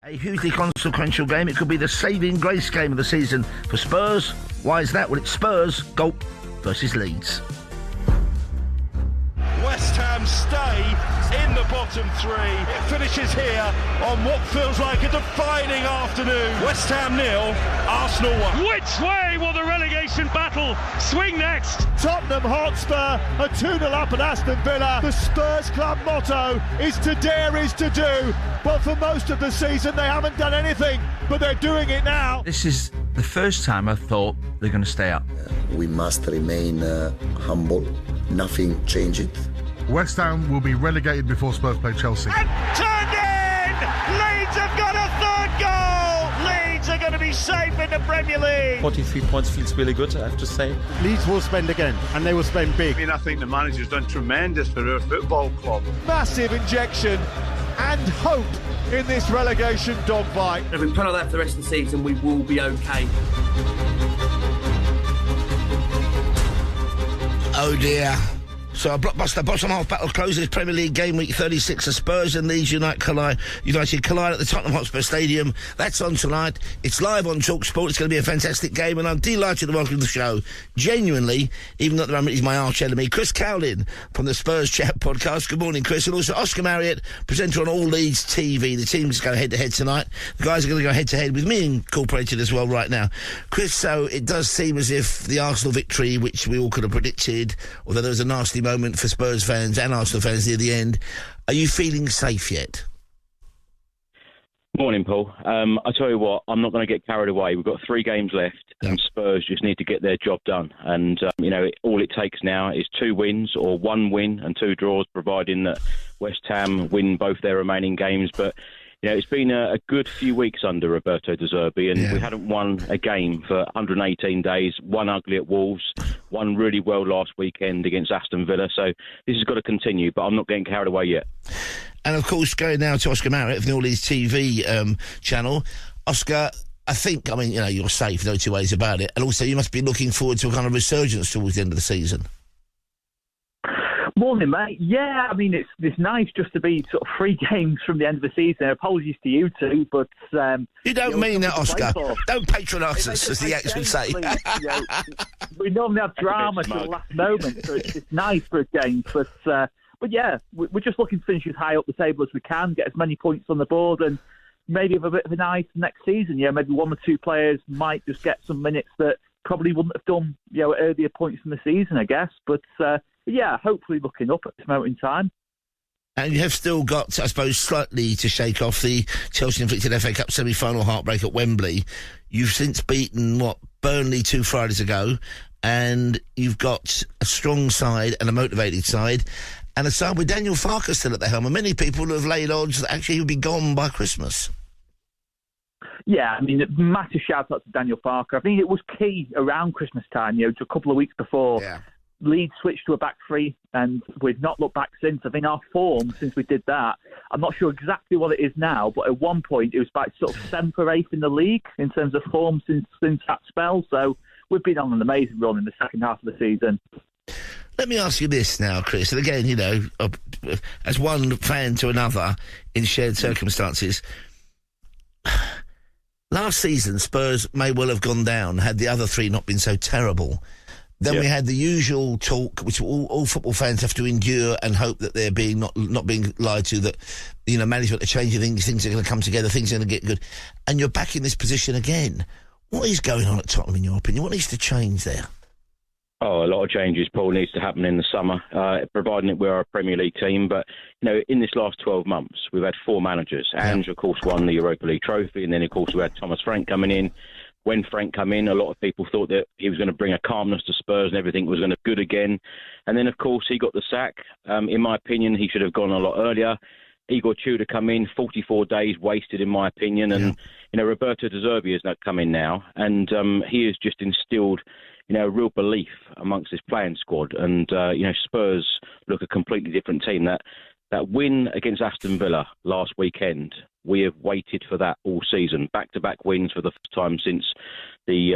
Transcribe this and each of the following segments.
A hugely consequential game. It could be the saving grace game of the season for Spurs. Why is that? Well, it's Spurs, versus Leeds. West Ham stay in the bottom three. It finishes here on what feels like a defining afternoon. West Ham 0, Arsenal 1. Which way will the relegation battle swing next? Tottenham Hotspur are 2-0 up at Aston Villa. The Spurs club motto is to dare is to do. But for most of the season, they haven't done anything, but they're doing it now. This is the first time I thought they're going to stay up. We must remain humble. Nothing changes. West Ham will be relegated before Spurs play Chelsea. And turned in! Leeds have got a third goal! Leeds are going to be safe in the Premier League. 43 points feels really good, I have to say. Leeds will spend again, and they will spend big. I think the manager's done tremendous for our football club. Massive injection and hope in this relegation dogfight. If we put on that for the rest of the season, we will be okay. Oh dear. So a blockbuster bottom half battle closes Premier League game week 36 as Spurs and Leeds United collide at the Tottenham Hotspur Stadium. That's on tonight. It's live on talkSPORT. It's going to be a fantastic game, and I'm delighted to welcome to the show, genuinely, even though at the moment he's my arch enemy, Chris Cowlin from the Spurs Chat Podcast. Good morning, Chris. And also Oscar Marriott, presenter on All Leeds TV. The teams go head-to-head tonight. The guys are going to go head-to-head with me incorporated as well right now. Chris, so it does seem as if the Arsenal victory, which we all could have predicted, although there was a nasty moment for Spurs fans and Arsenal fans near the end. Are you feeling safe yet? Morning, Paul. I tell you what, I'm not going to get carried away. We've got 3 games left, and Spurs just need to get their job done. And, all it takes now is 2 wins or 1 win and 2 draws, providing that West Ham win both their remaining games. But, it's been a good few weeks under Roberto De Zerbi, and we hadn't won a game for 118 days, one ugly at Wolves, one really well last weekend against Aston Villa. So this has got to continue, but I'm not getting carried away yet. And, of course, going now to Oscar Marriott of the All Leeds TV channel. Oscar, I think, you're safe, no two ways about it. And also you must be looking forward to a kind of resurgence towards the end of the season. Morning, mate. Yeah, it's nice just to be sort of 3 games from the end of the season. Apologies to you two, but... you don't mean that, Oscar. Don't patronise us, as the ex would say. We normally have drama to the last moment, so it's nice for a game. But yeah, we're just looking to finish as high up the table as we can, get as many points on the board, and maybe have a bit of a nice next season. Yeah, maybe 1 or 2 players might just get some minutes that probably wouldn't have done, at earlier points in the season, I guess. But yeah, hopefully looking up at this moment in time. And you have still got, I suppose, slightly to shake off the Chelsea-inflicted FA Cup semi-final heartbreak at Wembley. You've since beaten, Burnley 2 Fridays ago, and you've got a strong side and a motivated side, and a side with Daniel Farke still at the helm. And many people have laid odds that actually he'll be gone by Christmas. Yeah, massive shout-out to Daniel Farke. I think it was key around Christmas time, just a couple of weeks before. Yeah. Leeds switched to a back 3, and we've not looked back since. I think our form, since we did that, I'm not sure exactly what it is now, but at one point it was about sort of 7th or 8th in the league in terms of form since that spell. So we've been on an amazing run in the second half of the season. Let me ask you this now, Chris, and again, as one fan to another in shared circumstances, last season Spurs may well have gone down had the other 3 not been so terrible. Then we had the usual talk, which all football fans have to endure and hope that they're being not being lied to, that, management are changing things are going to come together, things are going to get good. And you're back in this position again. What is going on at Tottenham, in your opinion? What needs to change there? Oh, a lot of changes, Paul, needs to happen in the summer, providing that we're a Premier League team. But, in this last 12 months, we've had 4 managers. Ange, of course, won the Europa League trophy, and then, of course, we had Thomas Frank coming in. When Frank came in, a lot of people thought that he was going to bring a calmness to Spurs and everything was going to be good again. And then, of course, he got the sack. In my opinion, he should have gone a lot earlier. Igor Tudor come in, 44 days wasted, in my opinion. And, Roberto De Zerbi has not come in now. And he has just instilled, a real belief amongst his playing squad. And, Spurs look a completely different team. That win against Aston Villa last weekend, we have waited for that all season. Back-to-back wins for the first time since the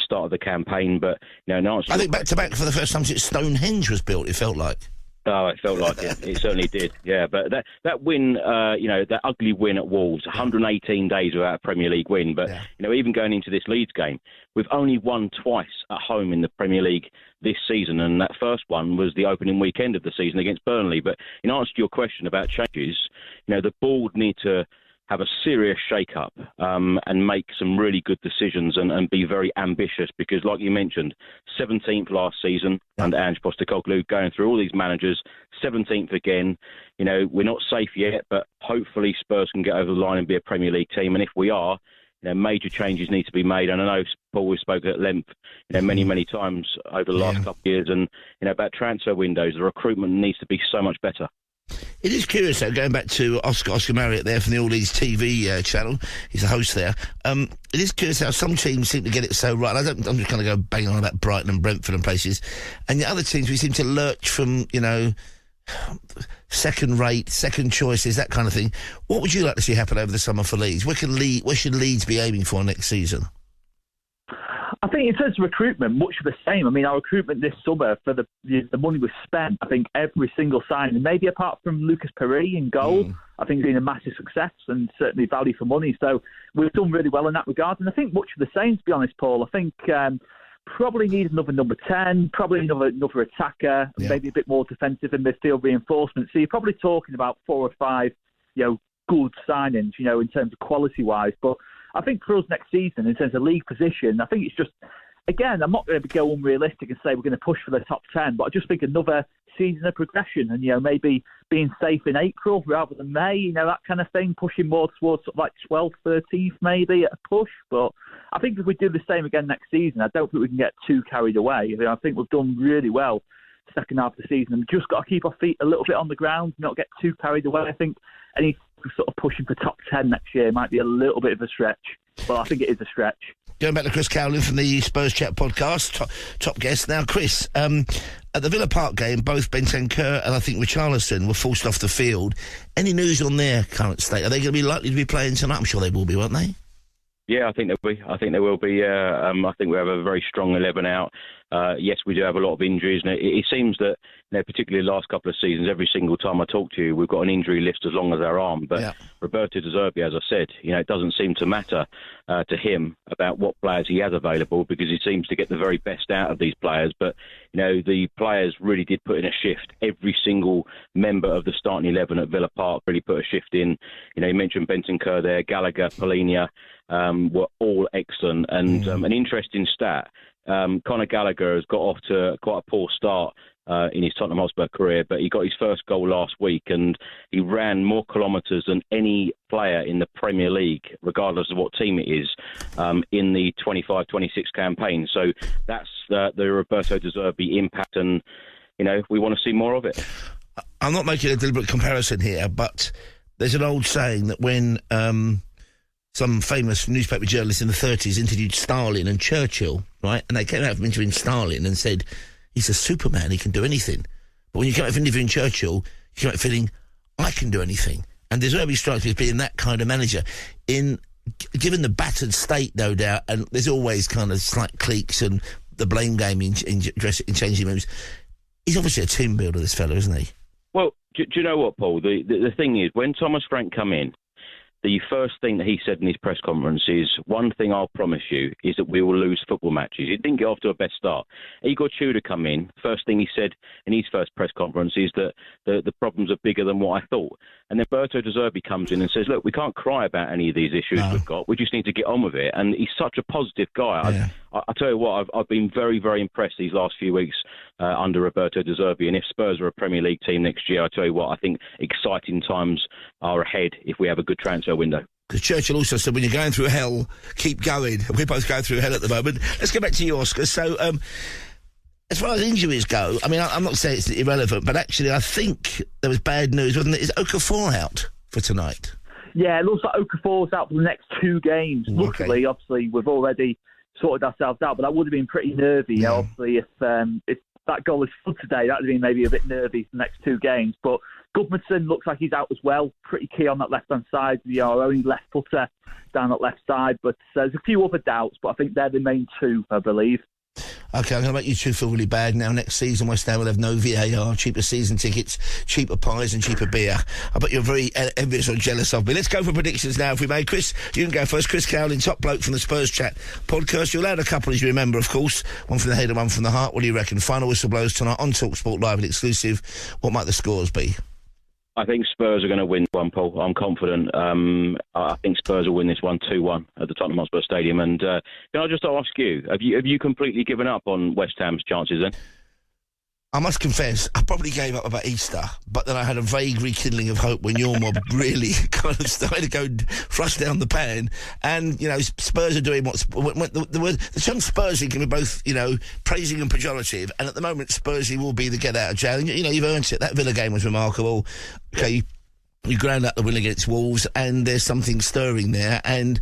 start of the campaign. But I think back-to-back for the first time since Stonehenge was built. It felt like. Oh, it felt like it. It certainly did. Yeah, but that win, that ugly win at Wolves, 118 days without a Premier League win. But even going into this Leeds game, we've only won twice at home in the Premier League this season, and that first one was the opening weekend of the season against Burnley. But in answer to your question about changes, the board need to have a serious shake-up and make some really good decisions and be very ambitious because, like you mentioned, 17th last season under Ange Postecoglou, going through all these managers, 17th again. We're not safe yet, but hopefully Spurs can get over the line and be a Premier League team. And if we are, major changes need to be made. And I know, Paul, we've spoken at length, many, many times over the last couple of years, and about transfer windows. The recruitment needs to be so much better. It is curious, though, going back to Oscar Marriott there from the All Leeds TV channel. He's the host there. It is curious how some teams seem to get it so right. I'm just going to go bang on about Brighton and Brentford and places. And the other teams, we seem to lurch from, second rate, second choices, that kind of thing. What would you like to see happen over the summer for Leeds? Where should Leeds be aiming for next season? I think in terms of recruitment, much of the same. I mean, our recruitment this summer for the money was spent. I think every single signing, maybe apart from Lucas Perry in goal, I think it's been a massive success and certainly value for money. So we've done really well in that regard. And I think much of the same, to be honest, Paul. I think probably need another number 10, probably another attacker, maybe a bit more defensive and midfield reinforcement. So you're probably talking about 4 or 5, good signings, in terms of quality-wise. But I think for us next season, in terms of league position, I think it's just, again, I'm not going to go unrealistic and say we're going to push for the top 10, but I just think another season of progression and, maybe being safe in April rather than May, that kind of thing, pushing more towards sort of like 12th, 13th maybe at a push. But I think if we do the same again next season, I don't think we can get too carried away. I think we've done really well second half of the season and just got to keep our feet a little bit on the ground, not get too carried away. I think any sort of pushing for top 10 next year might be a little bit of a stretch. Well, I think it is a stretch. Going back to Chris Cowlin from the Spurs Chat Podcast, top guest. Now, Chris, at the Villa Park game, both Bentancur and I think Richarlison were forced off the field. Any news on their current state? Are they going to be likely to be playing tonight? I'm sure they will be, won't they? Yeah, I think they will be. I think we have a very strong 11 out. Yes, we do have a lot of injuries. And it seems that, particularly the last couple of seasons, every single time I talk to you, we've got an injury list as long as our arm. But Roberto De Zerbi, as I said, it doesn't seem to matter to him about what players he has available because he seems to get the very best out of these players. But, the players really did put in a shift. Every single member of the starting 11 at Villa Park really put a shift in. You mentioned Bentancur there, Gallagher, Polinia, were all excellent. And an interesting stat, Conor Gallagher has got off to quite a poor start in his Tottenham Hotspur career, but he got his first goal last week and he ran more kilometres than any player in the Premier League, regardless of what team it is, in the 25-26 campaign. So that's the Roberto De Zerbi impact and, we want to see more of it. I'm not making a deliberate comparison here, but there's an old saying that when some famous newspaper journalists in the 30s interviewed Stalin and Churchill, right? And they came out from interviewing Stalin and said, he's a Superman, he can do anything. But when you come out from interviewing Churchill, you come out feeling, I can do anything. And De Zerbi strikes me as being that kind of manager. Given the battered state, no doubt, and there's always kind of slight cliques and the blame game in changing rooms, he's obviously a team builder, this fellow, isn't he? Well, do you know what, Paul? The thing is, when Thomas Frank come in, the first thing that he said in his press conference is, one thing I'll promise you is that we will lose football matches. He didn't get off to a best start. Igor Tudor come in, first thing he said in his first press conference is that the problems are bigger than what I thought. And then Roberto De Zerbi comes in and says, look, we can't cry about any of these issues we've got. We just need to get on with it. And he's such a positive guy. Yeah. I tell you what, I've been very, very impressed these last few weeks under Roberto De Zerbi. And if Spurs are a Premier League team next year, I tell you what, I think exciting times are ahead if we have a good transfer window. Because Churchill also said, when you're going through hell, keep going. We're both going through hell at the moment. Let's go back to you, Oscar. So, as far as injuries go, I mean, I'm not saying it's irrelevant, but actually I think there was bad news, wasn't it? Is Okafor out for tonight? Yeah, it looks like Okafor's out for the next 2 games. Okay. Luckily, obviously, we've already sorted ourselves out, but that would have been pretty nervy, yeah. Obviously, if that goal is full today, that would have been maybe a bit nervy for the next 2 games. But Gudmundsson looks like he's out as well, pretty key on that left-hand side. Our only left footer down that left side. But there's a few other doubts, but I think they're the main 2, I believe. OK, I'm going to make you two feel really bad now. Next season, West Ham will have no VAR, cheaper season tickets, cheaper pies and cheaper beer. I bet you're very envious or jealous of me. Let's go for predictions now, if we may. Chris, you can go first. Chris Cowlin, top bloke from the Spurs Chat Podcast. You're allowed a couple, as you remember, of course. One from the head and one from the heart. What do you reckon? Final whistle blows tonight on talkSPORT Live and exclusive. What might the scores be? I think Spurs are going to win one, Paul. I'm confident. I think Spurs will win this one 2-1 at the Tottenham Hotspur Stadium. And can I just ask you, have you completely given up on West Ham's chances then? I must confess, I probably gave up about Easter, but then I had a vague rekindling of hope when your mob really kind of started to go flush down the pan. And, you know, Spurs are doing the term Spursy can be both, you know, praising and pejorative. And at the moment, Spursy will be the get out of jail. You know, you've earned it. That Villa game was remarkable. Okay, you ground out the win against Wolves, and there's something stirring there. And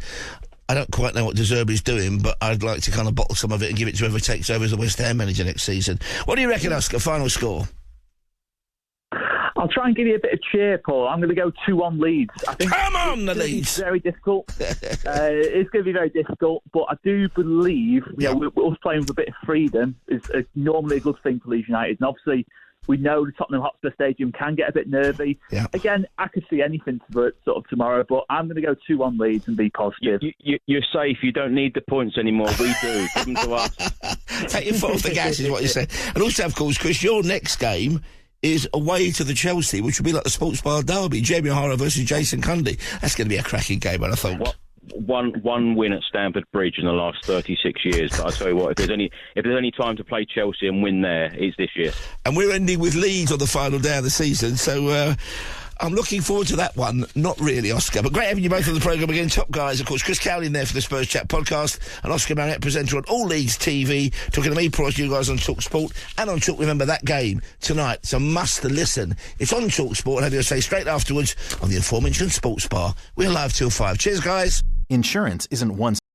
I don't quite know what De Zerbi's doing, but I'd like to kind of bottle some of it and give it to whoever takes over as the West Ham manager next season. What do you reckon, Oscar? Final score? I'll try and give you a bit of cheer, Paul. I'm going to go 2-1 Leeds. I think Come on, the Leeds! It's very difficult. It's going to be very difficult, but I do believe we're playing with a bit of freedom is normally a good thing for Leeds United, and obviously we know the Tottenham Hotspur Stadium can get a bit nervy. Yeah. Again, I could see anything for sort of tomorrow, but I'm going to go 2-1 Leeds and be positive. You're safe. You don't need the points anymore. We do. Give them to us. Take your foot off the gas is what you say. And also, of course, Chris, your next game is away to the Chelsea, which will be like the Sports Bar Derby. Jamie O'Hara versus Jason Cundy. That's going to be a cracking game, I think. One win at Stamford Bridge in the last 36 years. But I tell you what, if there's any time to play Chelsea and win there, it's this year. And we're ending with Leeds on the final day of the season, so I'm looking forward to that one. Not really, Oscar, but great having you both on the programme again. Top guys, of course. Chris Cowlin there for the Spurs Chat Podcast, and Oscar Marriott, presenter on All Leagues TV, talking to me, Price, you guys on talkSPORT and on Talk. Remember that game tonight. It's a must listen. It's on talkSPORT, and have you say straight afterwards on the aforementioned Sports Bar. We're live till 5. Cheers, guys. Insurance isn't one